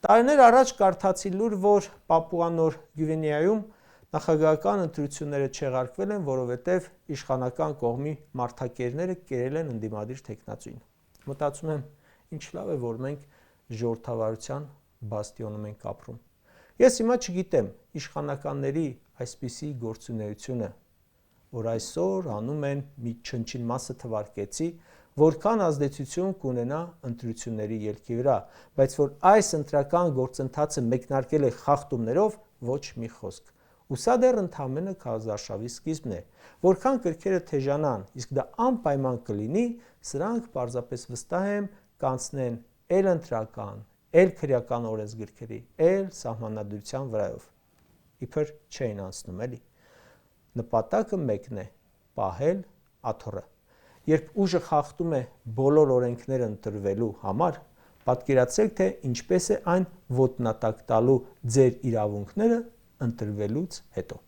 Տարիներ առաջ կարդացի լուր, որ Պապուա Նոր Գվինեայում նախագահական ընտրությունները չեղարկվել են, որովհետև իշխանական կողմի մարդակերները կերել են ընդդիմադիր թեկնածուին։ Մտածում եմ, ինչ լավ է, որ մենք ժողովրդավարության բաստիոնում ենք ապրում։ Ես հիմա չգիտեմ իշխանականների այսպիսի գործունեությունը, որ այսօր անում են մի չնչին մասը թվարկեցի, որքան ազդեցություն կունենա ընտրությունների ելքի վրա, բայց որ այս ընտրական գործընթացը մեկնարկել է խախտումներով, ոչ մի խոսք։ Ու սա դեռ ընդամենը քարոզարշավի սկիզբն է, որքան կրքերը թեժանան, իսկ դա անպայման կլինի, սրանք պարզապես վստահ եմ կանցնեն էլ ընտրական, էլ քրեական օրենսգրքերի, էլ սահմանադրության վրայով։ Իբր չէին անցնում, էլի։ Նպատակը մեկն է՝ պահել աթոռը։ Երբ ուժը խախտում է բոլոր օրենքները ընտրվելու համար, պատկերացրեք, թե ինչպես է այն ոտնատակ տալու ձեր իրավունքները ընտրվելուց հետո։